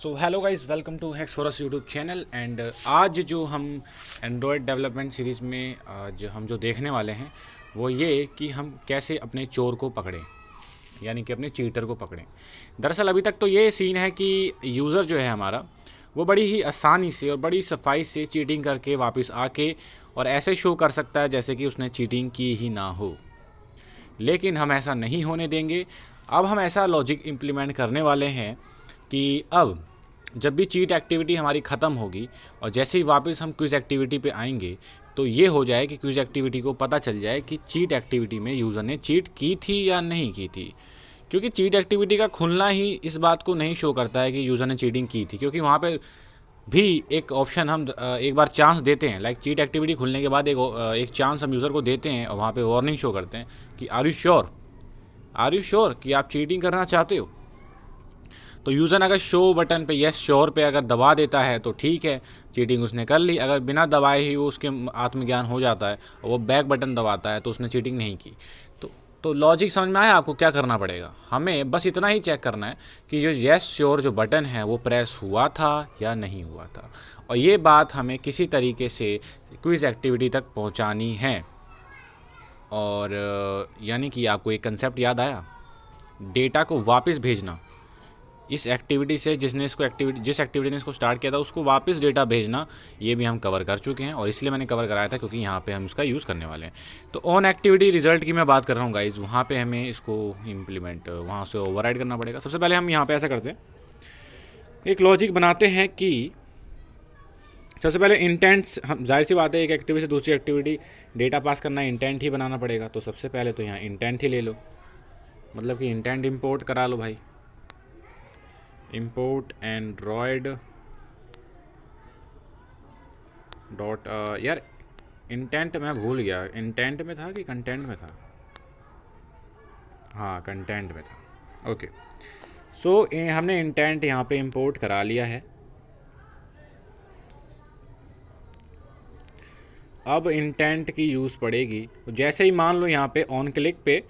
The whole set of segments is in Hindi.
So hello guys, welcome to Haxorus YouTube channel. And आज जो हम एंड्रॉयड डेवलपमेंट सीरीज़ में आज हम जो देखने वाले हैं वो ये कि हम कैसे अपने चोर को पकड़ें, यानी कि अपने चीटर को पकड़ें। दरअसल अभी तक तो ये सीन है कि यूज़र जो है हमारा वो बड़ी ही आसानी से और बड़ी सफाई से चीटिंग करके वापस आके और ऐसे शो कर सकता है जैसे कि उसने चीटिंग की ही ना हो। लेकिन हम ऐसा नहीं होने देंगे। अब हम ऐसा लॉजिक इम्प्लीमेंट करने वाले हैं कि अब जब भी चीट एक्टिविटी हमारी ख़त्म होगी और जैसे ही वापस हम क्विज़ एक्टिविटी पे आएंगे तो ये हो जाए कि क्विज़ एक्टिविटी को पता चल जाए कि चीट एक्टिविटी में यूज़र ने चीट की थी या नहीं की थी। क्योंकि चीट एक्टिविटी का खुलना ही इस बात को नहीं शो करता है कि यूज़र ने चीटिंग की थी, क्योंकि वहाँ पे भी एक ऑप्शन हम एक बार चांस देते हैं। लाइक चीट एक्टिविटी खुलने के बाद एक चांस हम यूज़र को देते हैं और वहाँ पे वार्निंग शो करते हैं कि आर यू श्योर कि आप चीटिंग करना चाहते हो। तो यूज़र अगर शो बटन पे यस श्योर पे अगर दबा देता है तो ठीक है, चीटिंग उसने कर ली। अगर बिना दबाए ही वो उसके आत्मज्ञान हो जाता है और वो बैक बटन दबाता है तो उसने चीटिंग नहीं की। तो लॉजिक समझ में आया आपको? क्या करना पड़ेगा, हमें बस इतना ही चेक करना है कि जो यस श्योर जो बटन है वो प्रेस हुआ था या नहीं हुआ था। और ये बात हमें किसी तरीके से क्विज़ एक्टिविटी तक पहुंचानी है। और यानी कि आपको एक कंसेप्ट याद आया, डेटा को वापस भेजना। इस एक्टिविटी से जिस एक्टिविटी ने इसको स्टार्ट किया था उसको वापस डेटा भेजना, ये भी हम कवर कर चुके हैं। और इसलिए मैंने कवर कराया था क्योंकि यहाँ पे हम इसका यूज़ करने वाले हैं। तो ऑन एक्टिविटी रिजल्ट की मैं बात कर रहा हूँ गाइज, वहाँ पे हमें इसको इम्प्लीमेंट वहाँ से ओवरराइड करना पड़ेगा। सबसे पहले हम यहाँ पे ऐसा करते हैं, एक लॉजिक बनाते हैं कि सबसे पहले इंटेंट्स, हम जाहिर सी बात है एक एक्टिविटी से दूसरी एक्टिविटी डेटा पास करना इंटेंट ही बनाना पड़ेगा। तो सबसे पहले तो यहाँ इंटेंट ही ले लो, मतलब कि इंटेंट इम्पोर्ट करा लो भाई। import एंड्रॉयड डॉट यार इंटेंट मैं भूल गया, इंटेंट में था कि कंटेंट में था? हाँ, कंटेंट में था। ओके, सो हमने इंटेंट यहाँ पे इंपोर्ट करा लिया है। अब इंटेंट की यूज़ पड़ेगी जैसे ही मान लो यहाँ पे ऑन क्लिक पे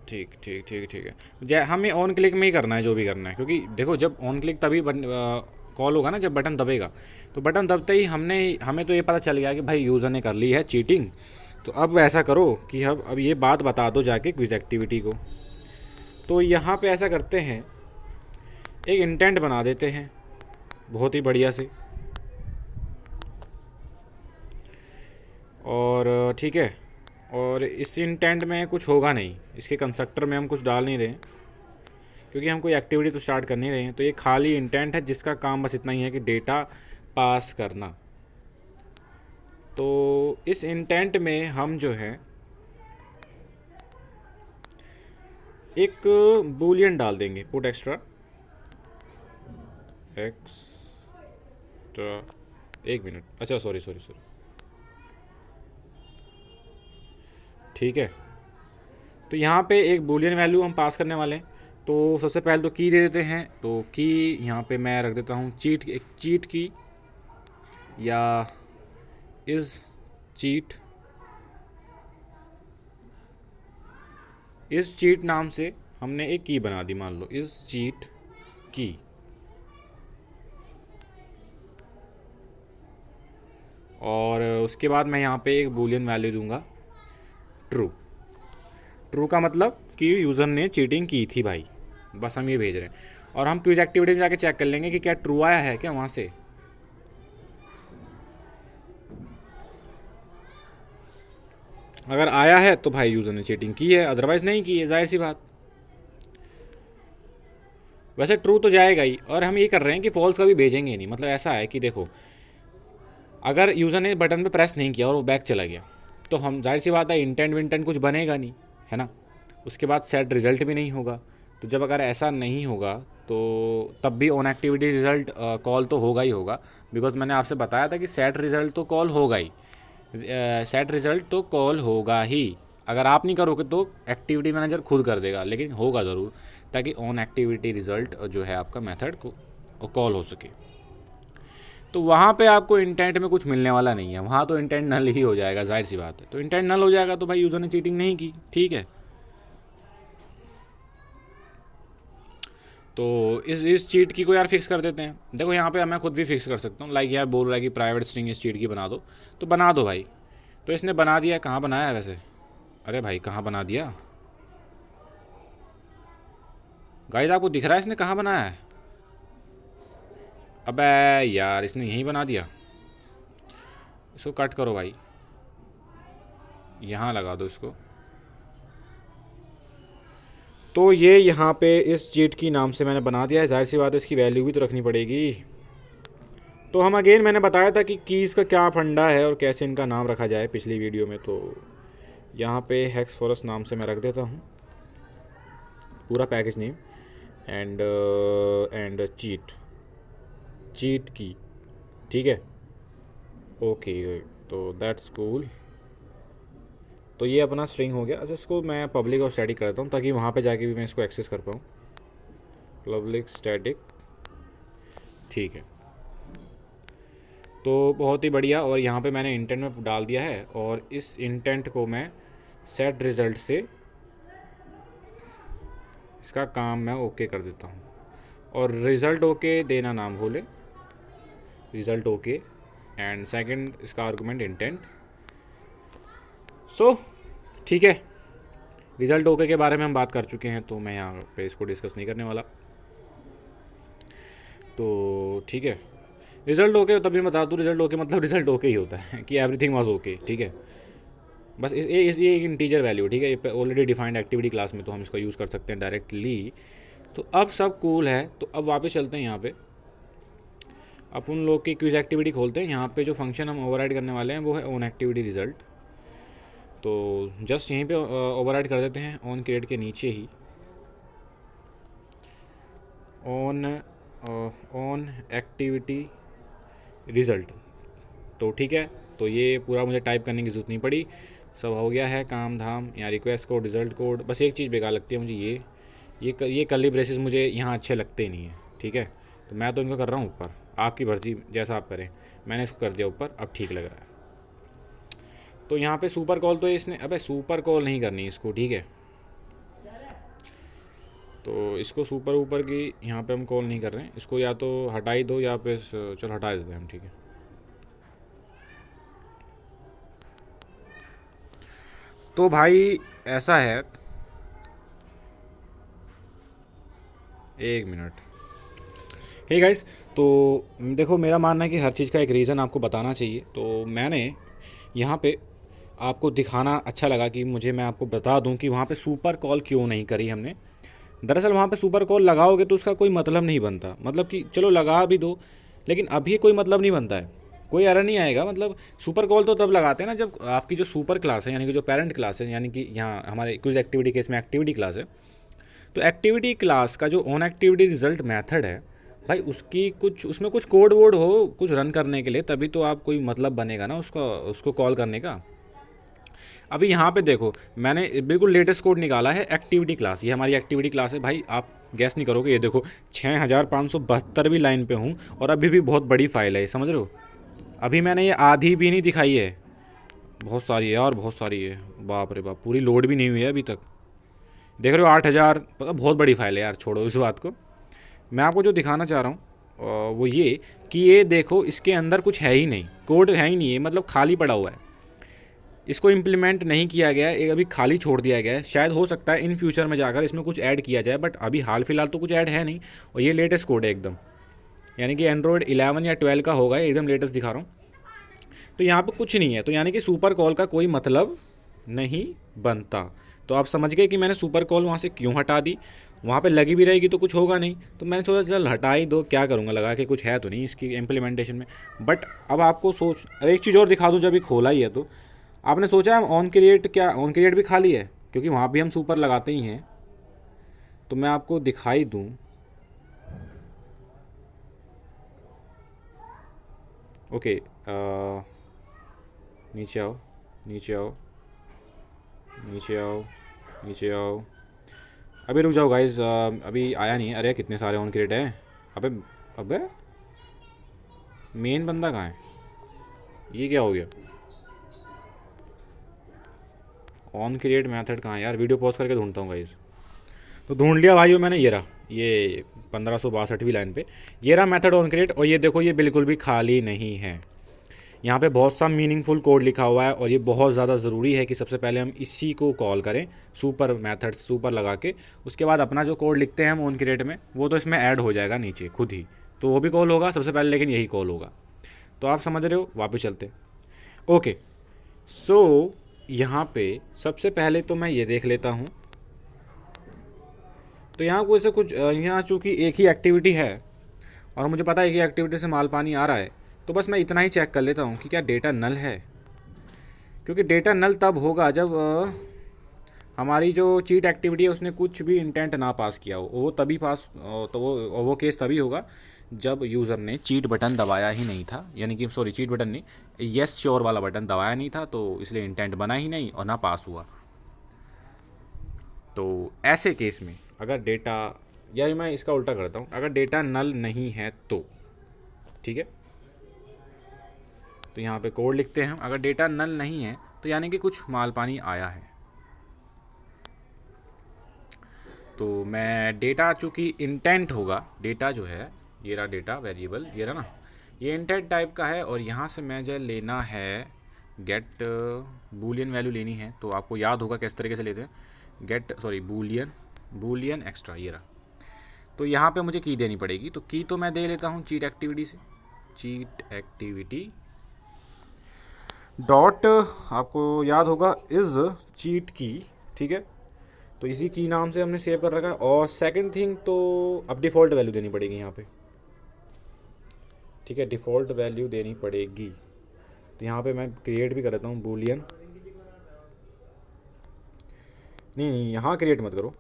ठीक ठीक ठीक ठीक है, हमें ऑन क्लिक में ही करना है जो भी करना है। क्योंकि देखो, जब ऑन क्लिक तभी कॉल होगा ना जब बटन दबेगा। तो बटन दबते ही हमें तो ये पता चल गया कि भाई यूज़र ने कर ली है चीटिंग। तो अब ऐसा करो कि अब ये बात बता दो जाके क्विज एक्टिविटी को। तो यहाँ पे ऐसा करते हैं, एक इंटेंट बना देते हैं बहुत ही बढ़िया से। और ठीक है, और इस इंटेंट में कुछ होगा नहीं, इसके कंस्ट्रक्टर में हम कुछ डाल नहीं रहे हैं क्योंकि हम कोई एक्टिविटी तो स्टार्ट कर नहीं रहे हैं। तो ये खाली इंटेंट है जिसका काम बस इतना ही है कि डेटा पास करना। तो इस इंटेंट में हम जो है एक बूलियन डाल देंगे, पुट एक्स्ट्रा एक मिनट, अच्छा सॉरी, ठीक है। तो यहाँ पे एक बूलियन वैल्यू हम पास करने वाले हैं। तो सबसे पहले तो की दे देते हैं। तो की यहाँ पे मैं रख देता हूँ चीट की या इज़ चीट नाम से हमने एक की बना दी, मान लो इज़ चीट की। और उसके बाद मैं यहाँ पे एक बूलियन वैल्यू दूंगा ट्रू का मतलब कि यूज़र ने चीटिंग की थी भाई, बस हम ये भेज रहे हैं। और हम क्विज एक्टिविटी में जाके चेक कर लेंगे कि क्या ट्रू आया है क्या वहाँ से। अगर आया है तो भाई यूज़र ने चीटिंग की है, अदरवाइज़ नहीं की है, जाहिर सी बात। वैसे ट्रू तो जाएगा ही, और हम ये कर रहे हैं कि फॉल्स कभी भेजेंगे नहीं। मतलब ऐसा है कि देखो, अगर यूज़र ने बटन पे प्रेस नहीं किया और वो बैक चला गया तो हम जाहिर सी बात है इंटेंट विंटेंट कुछ बनेगा नहीं, है ना। उसके बाद सेट रिज़ल्ट भी नहीं होगा। तो जब अगर ऐसा नहीं होगा तो तब भी ऑन एक्टिविटी रिज़ल्ट कॉल तो होगा ही होगा। बिकॉज मैंने आपसे बताया था कि सेट रिज़ल्ट तो कॉल होगा ही, सेट रिज़ल्ट तो कॉल होगा ही। अगर आप नहीं करोगे तो एक्टिविटी मैनेजर खुद कर देगा, लेकिन होगा ज़रूर, ताकि ऑन एक्टिविटी रिज़ल्ट जो है आपका मेथड को कॉल हो सके। तो वहाँ पे आपको इंटेंट में कुछ मिलने वाला नहीं है, वहाँ तो इंटेंट नल ही हो जाएगा, जाहिर सी बात है। तो इंटेंट नल हो जाएगा तो भाई यूज़र ने चीटिंग नहीं की, ठीक है। तो इस चीट की को यार फिक्स कर देते हैं। देखो यहाँ पे मैं खुद भी फिक्स कर सकता हूँ, लाइक यार बोल रहा है कि प्राइवेट स्ट्रिंग इस चीट की बना दो, तो बना दो भाई। तो इसने बना दिया, कहाँ बनाया है वैसे? अरे भाई कहाँ बना दिया गाइस, आपको दिख रहा है इसने कहाँ बनाया है? अबे यार इसने यहीं बना दिया। इसको कट करो भाई, यहाँ लगा दो इसको। तो ये यहाँ पे इस चीट की नाम से मैंने बना दिया है, जाहिर सी बात है इसकी वैल्यू भी तो रखनी पड़ेगी। तो हम अगेन मैंने बताया था कि कीज़ का क्या फंडा है और कैसे इनका नाम रखा जाए पिछली वीडियो में। तो यहाँ पे हेक्सफोरस नाम से मैं रख देता हूँ पूरा पैकेज नेम, एंड चीट की, ठीक है, ओके। तो दैट्स कूल। तो ये अपना स्ट्रिंग हो गया। अच्छा, इसको मैं पब्लिक और स्टैटिक करता हूँ ताकि वहाँ पे जाके भी मैं इसको एक्सेस कर पाऊँ। पब्लिक स्टैटिक, ठीक है। तो बहुत ही बढ़िया। और यहाँ पे मैंने इंटेंट में डाल दिया है, और इस इंटेंट को मैं सेट रिज़ल्ट से इसका काम मैं ओके कर देता हूँ। और रिज़ल्ट ओके देना नाम भूले, रिज़ल्ट ओके, एंड सेकंड इसका आर्गुमेंट इंटेंट। सो ठीक है, रिज़ल्ट ओके के बारे में हम बात कर चुके हैं, तो मैं यहाँ पे इसको डिस्कस नहीं करने वाला। तो ठीक है, रिज़ल्ट ओके तभी बता दूँ, रिज़ल्ट ओके मतलब रिज़ल्ट ओके ही होता है कि एवरीथिंग वाज ओके, ठीक है। बस ये एक इंटीजर वैल्यू, ठीक है, ये ऑलरेडी डिफाइंड एक्टिविटी क्लास में, तो हम इसको यूज़ कर सकते हैं डायरेक्टली। तो अब सब कूल है। तो अब वापस चलते हैं यहाँ पे, अपन लोग की क्विज एक्टिविटी खोलते हैं। यहाँ पे जो फंक्शन हम ओवरराइड करने वाले हैं वो है ऑन एक्टिविटी रिजल्ट। तो जस्ट यहीं पे ओवरराइड कर देते हैं ऑन क्रिएट के नीचे ही, ऑन एक्टिविटी रिज़ल्ट। तो ठीक है, तो ये पूरा मुझे टाइप करने की ज़रूरत नहीं पड़ी, सब हो गया है काम धाम। यहाँ रिक्वेस्ट कोड, रिज़ल्ट कोड, बस एक चीज़ बेकार लगती है मुझे, ये कर्ली ब्रेसेस मुझे यहाँ अच्छे लगते नहीं हैं, ठीक है। तो मैं तो इनको कर रहा हूँ ऊपर, आपकी मर्जी जैसा आप करें। मैंने इसको कर दिया ऊपर, अब ठीक लग रहा है। तो यहाँ पे सुपर कॉल तो इसने, अबे सुपर कॉल नहीं करनी इसको, ठीक है। तो इसको सुपर ऊपर की यहाँ पे हम कॉल नहीं कर रहे हैं, इसको या तो हटा ही दो या फिर चलो हटा देते हैं हम, ठीक है। तो भाई ऐसा है, एक मिनट। हे गाइस, तो देखो मेरा मानना है कि हर चीज़ का एक रीज़न आपको बताना चाहिए। तो मैंने यहाँ पे आपको दिखाना अच्छा लगा कि मैं आपको बता दूं कि वहाँ पे सुपर कॉल क्यों नहीं करी हमने। दरअसल वहाँ पे सुपर कॉल लगाओगे तो उसका कोई मतलब नहीं बनता, मतलब कि चलो लगा भी दो लेकिन अभी कोई मतलब नहीं बनता है, कोई एरर नहीं आएगा। मतलब सुपर कॉल तो तब लगाते हैं ना जब आपकी जो सुपर क्लास है, यानी कि जो पेरेंट क्लास है, यानी कि यहाँ हमारे क्विज एक्टिविटी केस में एक्टिविटी क्लास है, तो एक्टिविटी क्लास का जो ऑन एक्टिविटी रिजल्ट मेथड है भाई, उसकी कुछ उसमें कुछ कोड वोड हो कुछ रन करने के लिए, तभी तो आप कोई मतलब बनेगा ना उसको कॉल करने का। अभी यहाँ पे देखो मैंने बिल्कुल लेटेस्ट कोड निकाला है, एक्टिविटी क्लास, ये हमारी एक्टिविटी क्लास है भाई। आप गैस नहीं करोगे, ये देखो 6572 लाइन पे हूँ और अभी भी बहुत बड़ी फाइल है, समझ रहे हो। अभी मैंने ये आधी भी नहीं दिखाई है, बहुत सारी है और बहुत सारी है, बाप रे बाप, पूरी लोड भी नहीं हुई है अभी तक। देख रहे हो 8000, पता बहुत बड़ी फाइल है यार, छोड़ो इस बात को। मैं आपको जो दिखाना चाह रहा हूँ वो ये कि ये देखो इसके अंदर कुछ है ही नहीं, कोड है ही नहीं है, मतलब खाली पड़ा हुआ है, इसको इम्प्लीमेंट नहीं किया गया है, अभी खाली छोड़ दिया गया है। शायद हो सकता है इन फ्यूचर में जाकर इसमें कुछ ऐड किया जाए, बट अभी हाल फिलहाल तो कुछ ऐड है नहीं। और ये लेटेस्ट कोड है एकदम, यानी कि एंड्रॉयड 11 या 12 का होगा, एकदम लेटेस्ट दिखा रहा हूँ। तो यहाँ पर कुछ नहीं है, तो यानी कि सुपर कॉल का कोई मतलब नहीं बनता। तो आप समझ गए कि मैंने सुपर कॉल वहाँ से क्यों हटा दी। वहाँ पे लगी भी रहेगी तो कुछ होगा नहीं, तो मैंने सोचा चल हटा ही दो, क्या करूँगा लगा के, कुछ है तो नहीं इसकी इम्प्लीमेंटेशन में। बट अब आपको एक चीज़ और दिखा दूँ, जब भी खोला ही है तो आपने सोचा है ऑन क्रिएट, क्या ऑन क्रिएट भी खाली है? क्योंकि वहाँ भी हम सुपर लगाते ही हैं। तो मैं आपको दिखाई दूँ, ओके, नीचे आओ, नीचे आओ, नीचे आओ, नीचे आओ। अभी रुक जाओ गाइस, अभी आया नहीं है। अरे कितने सारे ऑन क्रिएट हैं, अबे अबे मेन बंदा कहाँ है? ये क्या हो गया? ऑन क्रिएट मेथड कहाँ है यार? वीडियो पॉज करके ढूंढता हूँ गाइस। तो ढूंढ लिया भाइयों मैंने, ये रहा, ये 1562वीं लाइन पे ये रहा मेथड ऑन क्रिएट। और ये देखो ये बिल्कुल भी खाली नहीं है, यहाँ पे बहुत सा मीनिंगफुल कोड लिखा हुआ है। और ये बहुत ज़्यादा ज़रूरी है कि सबसे पहले हम इसी को कॉल करें, सुपर मेथड सुपर लगा के, उसके बाद अपना जो कोड लिखते हैं हम ऑन क्रिएट में वो तो इसमें ऐड हो जाएगा नीचे खुद ही, तो वो भी कॉल होगा सबसे पहले, लेकिन यही कॉल होगा। तो आप समझ रहे हो, वापस चलते। ओके, सो यहाँ पे सबसे पहले तो मैं ये देख लेता हूँ। तो यहाँ कुछ से कुछ, यहाँ चूँकि एक ही एक्टिविटी है और मुझे पता है कि एक्टिविटी से माल पानी आ रहा है, तो बस मैं इतना ही चेक कर लेता हूँ कि क्या डेटा नल है। क्योंकि डेटा नल तब होगा जब हमारी जो चीट एक्टिविटी है उसने कुछ भी इंटेंट ना पास किया हो, वो तभी पास, तो वो केस तभी होगा जब यूज़र ने चीट बटन दबाया ही नहीं था, यानी कि सॉरी चीट बटन नहीं, येस श्योर वाला बटन दबाया नहीं था, तो इसलिए इंटेंट बना ही नहीं और ना पास हुआ। तो ऐसे केस में अगर डेटा, या मैं इसका उल्टा करता हूँ, अगर डेटा नल नहीं है तो ठीक है, तो यहाँ पे कोड लिखते हैं। अगर डेटा नल नहीं है तो यानी कि कुछ माल पानी आया है। तो मैं डेटा, चूँकि इंटेंट होगा, डेटा जो है ये रहा डेटा वेरिएबल, ये रहा ना, ये इंटेंट टाइप का है। और यहाँ से मैं जो लेना है गेट बूलियन वैल्यू लेनी है, तो आपको याद होगा किस तरीके से लेते हैं, गेट सॉरी बूलियन एक्स्ट्रा, ये रहा। तो यहाँ पे मुझे की देनी पड़ेगी, तो की तो मैं दे लेता हूँ चीट एक्टिविटी से, चीट एक्टिविटी डॉट, आपको याद होगा इज चीट की, ठीक है। तो इसी की नाम से हमने सेव कर रखा है। और सेकंड थिंग, तो अब डिफ़ॉल्ट वैल्यू देनी पड़ेगी यहाँ पे, ठीक है, डिफ़ॉल्ट वैल्यू देनी पड़ेगी। तो यहाँ पे मैं क्रिएट भी कर देता हूँ बूलियन, नहीं यहाँ क्रिएट मत करो,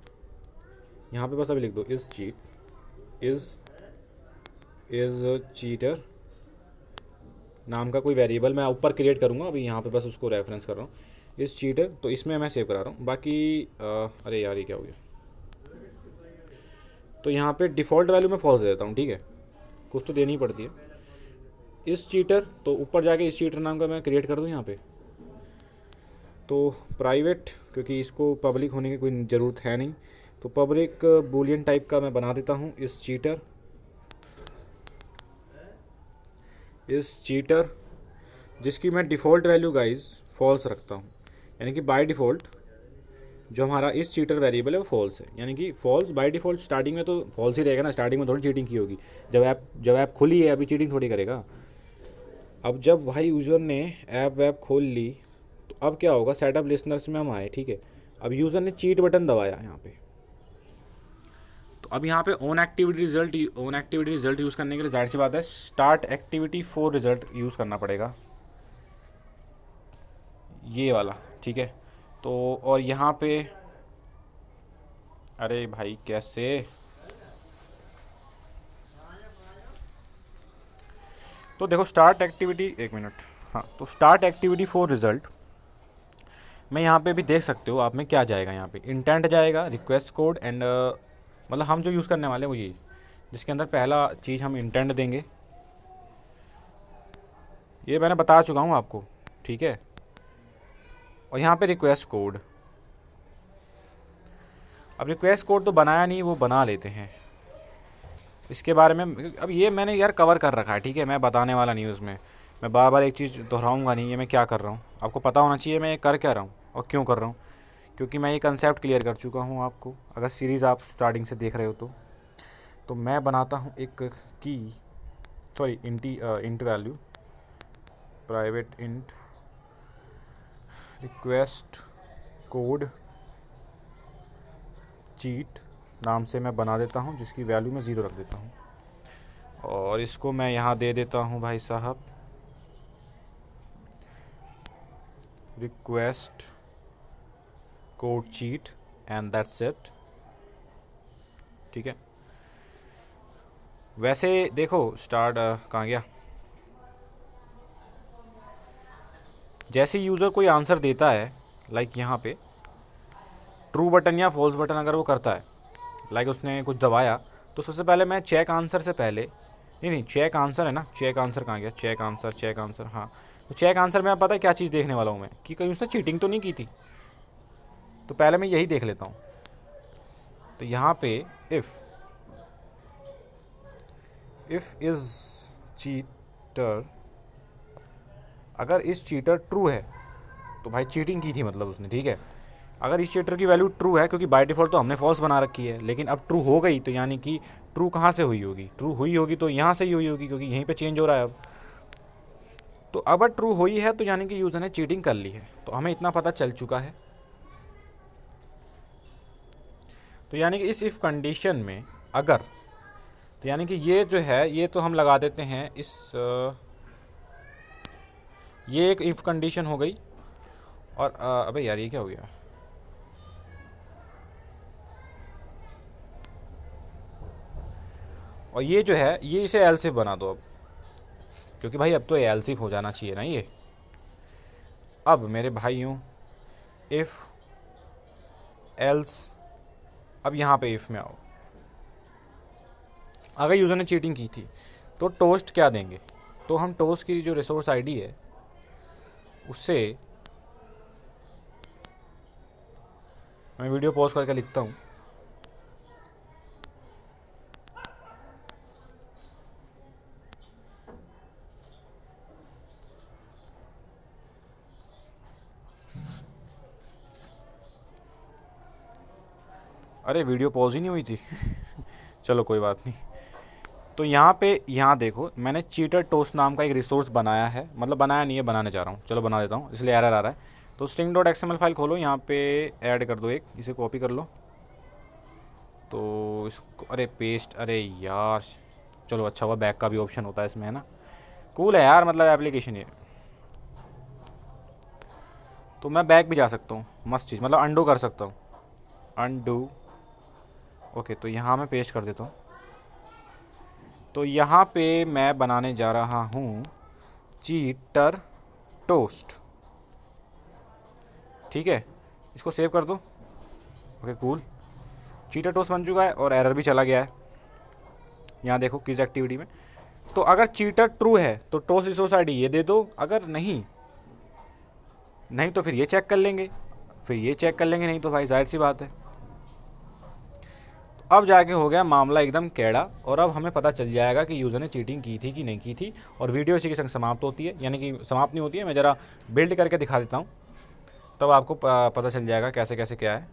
यहाँ पे बस अभी लिख दो इज चीट, इज चीटर नाम का कोई वेरिएबल मैं ऊपर क्रिएट करूँगा, अभी यहाँ पे बस उसको रेफरेंस कर रहा हूँ, इस चीटर। तो इसमें मैं सेव करा रहा हूँ, बाकी अरे यार ये क्या हो गया। तो यहाँ पे डिफ़ॉल्ट वैल्यू मैं फॉल्स दे देता हूँ, ठीक है, कुछ तो देनी ही पड़ती है। इस चीटर, तो ऊपर जाके इस चीटर नाम का मैं क्रिएट कर दूँ यहाँ पे, तो प्राइवेट, क्योंकि इसको पब्लिक होने की कोई ज़रूरत है नहीं, तो पब्लिक बूलियन टाइप का मैं बना देता हूँ इस चीटर, जिसकी मैं डिफ़ॉल्ट वैल्यू गाइज फॉल्स रखता हूँ। यानी कि बाय डिफ़ॉल्ट जो हमारा इस चीटर वेरिएबल है वो फॉल्स है, यानी कि फॉल्स बाय डिफ़ॉल्ट। स्टार्टिंग में तो फॉल्स ही रहेगा ना, स्टार्टिंग में थोड़ी चीटिंग की होगी, जब ऐप खुली है अभी चीटिंग थोड़ी करेगा। अब जब भाई यूज़र ने ऐप खोल ली, तो अब क्या होगा, सेटअप लिसनर्स में हम आए, ठीक है। अब यूज़र ने चीट बटन दबाया यहाँ पे, तो अब यहाँ पे ऑन एक्टिविटी रिजल्ट यूज़ करने के लिए जाहिर सी बात है start activity for result use करना पड़ेगा, ये वाला, ठीक है। तो और यहाँ पे, अरे भाई कैसे, तो देखो स्टार्ट एक्टिविटी, एक मिनट, हाँ, तो स्टार्ट एक्टिविटी फॉर रिजल्ट मैं यहाँ पे भी देख सकते हो आप में क्या जाएगा, यहाँ पे इंटेंट जाएगा, रिक्वेस्ट कोड एंड मतलब हम जो यूज़ करने वाले हैं वो यही, जिसके अंदर पहला चीज़ हम इंटेंट देंगे, ये मैंने बता चुका हूँ आपको, ठीक है। और यहाँ पे रिक्वेस्ट कोड, अब रिक्वेस्ट कोड तो बनाया नहीं, वो बना लेते हैं, इसके बारे में अब ये मैंने यार कवर कर रखा है, ठीक है, मैं बताने वाला नहीं उसमें, मैं बार बार एक चीज़ दोहराऊंगा नहीं, ये मैं क्या कर रहा हूँ आपको पता होना चाहिए, मैं ये कर क्या रहा हूँ और क्यों कर रहा हूँ, क्योंकि मैं ये कंसेप्ट क्लियर कर चुका हूँ आपको, अगर सीरीज़ आप स्टार्टिंग से देख रहे हो तो मैं बनाता हूँ एक की, sorry int value, private int request code cheat नाम से मैं बना देता हूँ, जिसकी वैल्यू मैं 0 रख देता हूँ। और इसको मैं यहाँ दे देता हूँ भाई साहब request code cheat and that's it, ठीक है। वैसे देखो स्टार्ट कहाँ गया, जैसे यूज़र कोई आंसर देता है, लाइक यहाँ पे ट्रू बटन या फॉल्स बटन अगर वो करता है, लाइक उसने कुछ दबाया, तो सबसे पहले मैं चेक आंसर से पहले, नहीं चेक आंसर है ना, चेक आंसर कहाँ गया, चेक आंसर, हाँ, तो चेक आंसर में पता है क्या चीज़ देखने वाला हूँ मैं, कि कहीं उसने चीटिंग तो नहीं की थी, तो पहले मैं यही देख लेता हूँ। तो यहाँ पे इफ़ इफ़ इज़ चीटर, अगर इस चीटर ट्रू है तो भाई चीटिंग की थी मतलब उसने, ठीक है। अगर इस चीटर की वैल्यू ट्रू है, क्योंकि बाय डिफ़ॉल्ट तो हमने फॉल्स बना रखी है, लेकिन अब ट्रू हो गई तो यानी कि ट्रू कहाँ से हुई होगी, ट्रू हुई होगी तो यहाँ से ही हुई होगी, क्योंकि यहीं पे चेंज हो रहा है अब। तो अगर ट्रू हुई है तो यानी कि यूज़र ने चीटिंग कर ली है, तो हमें इतना पता चल चुका है। तो यानी कि इस इफ़ कंडीशन में अगर, तो यानी कि ये जो है ये तो हम लगा देते हैं इस ये एक इफ़ कंडीशन हो गई। और अबे यार ये क्या हो गया, और ये जो है ये इसे एल्स इफ बना दो अब, क्योंकि भाई अब तो एल्स इफ हो जाना चाहिए ना ये। अब मेरे भाइयों इफ़ एल्स, अब यहाँ पे इफ़ में आओ, अगर यूज़र ने चीटिंग की थी तो टोस्ट क्या देंगे, तो हम टोस्ट की जो रिसोर्स आईडी है उससे, मैं वीडियो पॉज करके लिखता हूँ। अरे वीडियो पॉज ही नहीं हुई थी चलो कोई बात नहीं। तो यहाँ पे यहाँ देखो मैंने चीटर टोस्ट नाम का एक रिसोर्स बनाया है, मतलब बनाया नहीं है, बनाने जा रहा हूँ, चलो बना देता हूँ, इसलिए एरर आ रहा है। तो string.xml फाइल खोलो, यहाँ पे ऐड कर दो एक, इसे कॉपी कर लो, तो इसको अरे पेस्ट, अरे यार चलो अच्छा हुआ बैक का भी ऑप्शन होता है इसमें, है ना, कूल है यार, मतलब एप्लीकेशन ये। तो मैं बैक भी जा सकता हूँ, मस्त चीज़, मतलब अंडू कर सकता हूँ, अंडू। ओके तो यहाँ मैं पेस्ट कर देता हूँ। तो यहाँ पे मैं बनाने जा रहा हूँ चीटर टोस्ट, ठीक है, इसको सेव कर दो। ओके कूल, चीटर टोस्ट बन चुका है और एरर भी चला गया है। यहाँ देखो किस एक्टिविटी में, तो अगर चीटर ट्रू है तो टोस्ट रिसोर्स आईडी ये दे दो, अगर नहीं तो फिर ये चेक कर लेंगे, नहीं तो भाई जाहिर सी बात है। तो अब जाके हो गया मामला एकदम कैड़ा, और अब हमें पता चल जाएगा कि यूज़र ने चीटिंग की थी कि नहीं की थी, और वीडियो इसी के संग समाप्त होती है, यानी कि समाप्त नहीं होती है, मैं ज़रा बिल्ड करके दिखा देता हूँ, तब आपको पता चल जाएगा कैसे कैसे क्या है।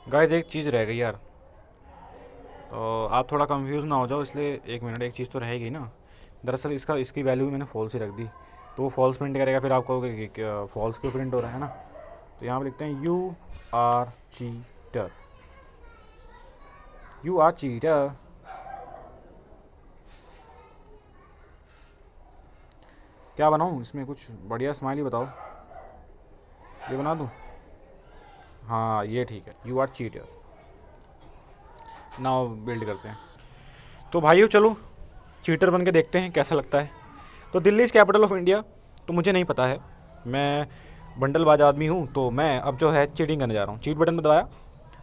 गाइस एक चीज़ रह गई यार, तो आप थोड़ा कंफ्यूज ना हो जाओ, इसलिए एक मिनट, एक चीज़ तो रहेगी ना। दरअसल इसकी वैल्यू मैंने फॉल्स ही रख दी, तो वो फॉल्स प्रिंट करेगा, फिर आप कहोगे कि फॉल्स क्यों प्रिंट हो रहा है ना। तो यहाँ पर लिखते हैं you are cheater, you are cheater. क्या बनाऊँ इसमें, कुछ बढ़िया स्माइली बताओ, ये बना दूँ, हाँ ये ठीक है, you are cheater. Now build करते हैं। तो भाइयों चलो चीटर बन के देखते हैं कैसा लगता है। तो Delhi is capital of India, तो मुझे नहीं पता है, मैं बंडलबाज आदमी हूँ, तो मैं अब जो है चीटिंग करने जा रहा हूँ। चीट बटन में दबाया,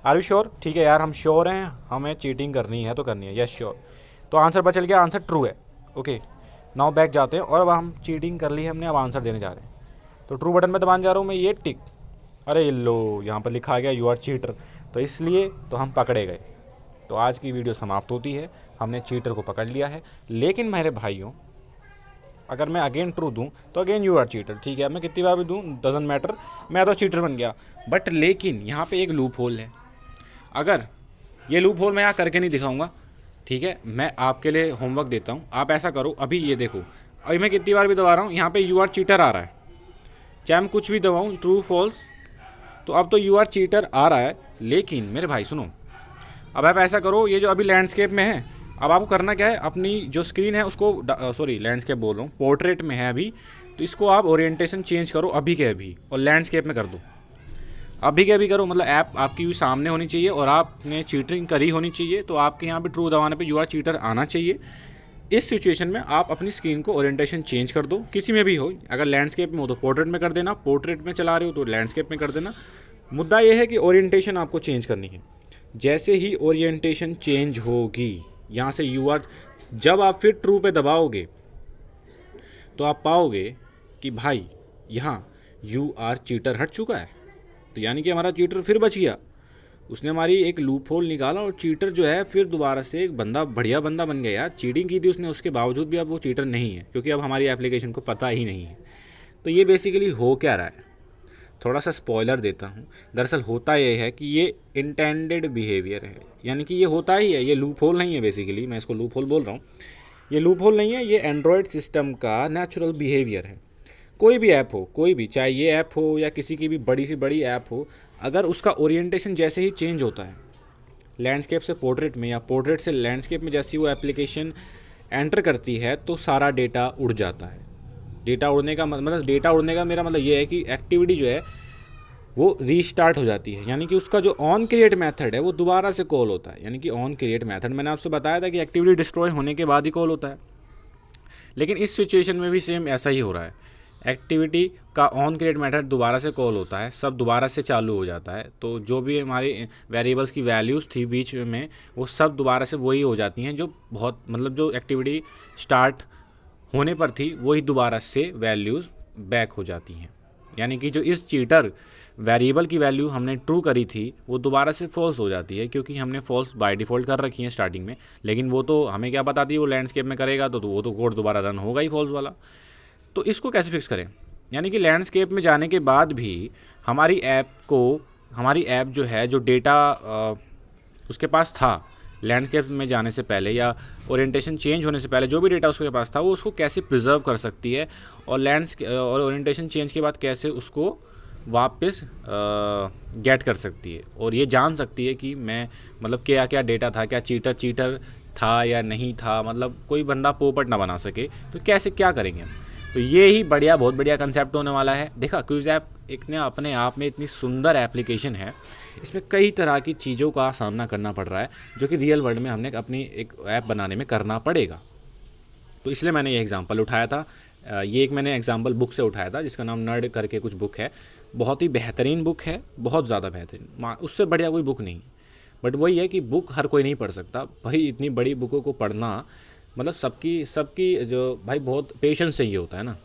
आर यू श्योर, ठीक है यार हम श्योर हैं, हमें चीटिंग करनी है तो करनी है, यस श्योर। तो आंसर पता चल गया, आंसर ट्रू है। ओके नाउ बैक जाते हैं, और अब हम चीटिंग कर ली हमने, अब आंसर देने जा रहे हैं। तो ट्रू बटन में दबाने जा रहा हूँ मैं, ये टिक, अरे लो यहाँ पर लिखा गया यू आर चीटर, तो इसलिए तो हम पकड़े गए। तो आज की वीडियो समाप्त होती है, हमने चीटर को पकड़ लिया है। लेकिन मेरे भाइयों अगर मैं अगेन ट्रू दूं तो अगेन यू आर चीटर, ठीक है, मैं कितनी बार भी दूं डजंट मैटर, मैं तो चीटर बन गया। बट लेकिन यहाँ पे एक लूप होल है, अगर ये लूप होल मैं यहाँ करके नहीं दिखाऊंगा, ठीक है, मैं आपके लिए होमवर्क देता हूँ, आप ऐसा करो, अभी ये देखो, अभी मैं कितनी बार भी दबा रहा हूँ, यहाँ पे यू आर चीटर आ रहा है, चाहे मैं कुछ भी दबाऊँ ट्रू फॉल्स, तो अब तो यू आर चीटर आ रहा है। लेकिन मेरे भाई सुनो, अब आप ऐसा करो, ये जो अभी लैंडस्केप में है, अब आपको करना क्या है, अपनी जो स्क्रीन है उसको सॉरी लैंडस्केप बोल रहा हूँ, पोर्ट्रेट में है अभी, तो इसको आप ओरिएंटेशन चेंज करो अभी के अभी, और लैंडस्केप में कर दो, अभी के अभी करो, मतलब ऐप आपकी भी सामने होनी चाहिए और आपने चीटिंग करी होनी चाहिए, तो आपके यहाँ पे ट्रू दबाने पे यू आर चीटर आना चाहिए। इस सिचुएशन में आप अपनी स्क्रीन को ओरिएंटेशन चेंज कर दो, किसी में भी हो, अगर लैंडस्केप में हो तो पोर्ट्रेट में कर देना, पोर्ट्रेट में चला रहे हो तो लैंडस्केप में कर देना। मुद्दा ये है कि ओरिएंटेशन आपको चेंज करनी है। जैसे ही ओरिएंटेशन चेंज होगी, यहाँ से यू आर, जब आप फिर ट्रू पे दबाओगे तो आप पाओगे कि भाई यहाँ यू आर चीटर हट चुका है, तो यानी कि हमारा चीटर फिर बच गया। उसने हमारी एक लूप होल निकाला और चीटर जो है फिर दोबारा से एक बंदा बढ़िया बंदा बन गया यार। चीटिंग की थी उसने, उसके बावजूद भी अब वो चीटर नहीं है, क्योंकि अब हमारी एप्लीकेशन को पता ही नहीं है। तो ये बेसिकली हो क्या रहा है, थोड़ा सा स्पॉइलर देता हूँ। दरअसल होता ये है कि ये इंटेंडेड बिहेवियर है, यानी कि ये होता ही है, ये लूप होल नहीं है। बेसिकली मैं इसको लूप होल बोल रहा हूँ, ये लूप होल नहीं है, ये एंड्रॉयड सिस्टम का नेचुरल बिहेवियर है। कोई भी ऐप हो, कोई भी, चाहे ये ऐप हो या किसी की भी बड़ी सी बड़ी ऐप हो, अगर उसका ओरिएंटेशन जैसे ही चेंज होता है लैंडस्केप से पोर्ट्रेट में या पोर्ट्रेट से लैंडस्केप में, जैसी वो एप्लीकेशन एंटर करती है तो सारा डेटा उड़ जाता है। डेटा उड़ने का डेटा उड़ने का मेरा मतलब ये है कि एक्टिविटी जो है वो रीस्टार्ट हो जाती है, यानी कि उसका जो ऑन क्रिएट मेथड है वो दोबारा से कॉल होता है। यानी कि ऑन क्रिएट मेथड मैंने आपसे बताया था कि एक्टिविटी डिस्ट्रॉय होने के बाद ही कॉल होता है, लेकिन इस सिचुएशन में भी सेम ऐसा ही हो रहा है। एक्टिविटी का ऑन क्रिएट मेथड दोबारा से कॉल होता है, सब दोबारा से चालू हो जाता है। तो जो भी हमारी वेरिएबल्स की वैल्यूज़ थी बीच में, वो सब दोबारा से वही हो जाती हैं, जो जो एक्टिविटी स्टार्ट होने पर थी वही दोबारा से वैल्यूज़ बैक हो जाती हैं। यानी कि जो इस चीटर वेरिएबल की वैल्यू हमने ट्रू करी थी वो दोबारा से फॉल्स हो जाती है, क्योंकि हमने फॉल्स बाय डिफ़ॉल्ट कर रखी है स्टार्टिंग में। लेकिन वो तो हमें क्या बताती है, वो लैंडस्केप में करेगा तो वो तो कोड दोबारा रन होगा ही फॉल्स वाला। तो इसको कैसे फिक्स करें, यानी कि लैंडस्केप में जाने के बाद भी हमारी ऐप जो है, जो डेटा उसके पास था लैंडस्केप में जाने से पहले या ओरिएंटेशन चेंज होने से पहले, जो भी डेटा उसके पास था वो उसको कैसे प्रिजर्व कर सकती है, और ओरिएंटेशन चेंज के बाद कैसे उसको वापस गेट कर सकती है, और ये जान सकती है कि मैं क्या क्या डेटा था, क्या चीटर था या नहीं था, कोई बंदा पोपट ना बना सके। तो कैसे क्या करेंगे हम, तो ये ही बहुत बढ़िया कंसेप्ट होने वाला है। देखा, क्विज ऐप एक ने अपने आप में इतनी सुंदर एप्लीकेशन है, इसमें कई तरह की चीज़ों का सामना करना पड़ रहा है जो कि रियल वर्ल्ड में हमने अपनी एक ऐप बनाने में करना पड़ेगा। तो इसलिए मैंने ये एग्जांपल उठाया था। ये एक मैंने एग्जांपल बुक से उठाया था जिसका नाम नर्ड करके कुछ बुक है। बहुत ही बेहतरीन बुक है, बहुत ज़्यादा बेहतरीन, उससे बढ़िया कोई बुक नहीं। बट वही है कि बुक हर कोई नहीं पढ़ सकता भाई, इतनी बड़ी बुकों को पढ़ना सबकी जो भाई बहुत पेशेंस चाहिए होता है ना।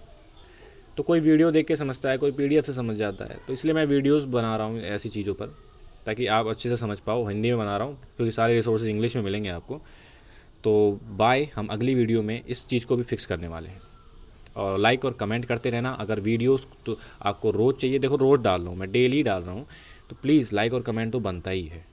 तो कोई वीडियो देख के समझता है, कोई PDF से समझ जाता है। तो इसलिए मैं वीडियोस बना रहा हूँ ऐसी चीज़ों पर, ताकि आप अच्छे से समझ पाओ। हिंदी में बना रहा हूँ क्योंकि सारे रिसोर्सेज इंग्लिश में मिलेंगे आपको। तो बाय, हम अगली वीडियो में इस चीज़ को भी फिक्स करने वाले हैं। और लाइक और कमेंट करते रहना। अगर वीडियोस तो आपको रोज़ चाहिए, देखो रोज़ डाल रहा हूँ मैं, डेली डाल रहा हूँ, तो प्लीज़ लाइक और कमेंट तो बनता ही है।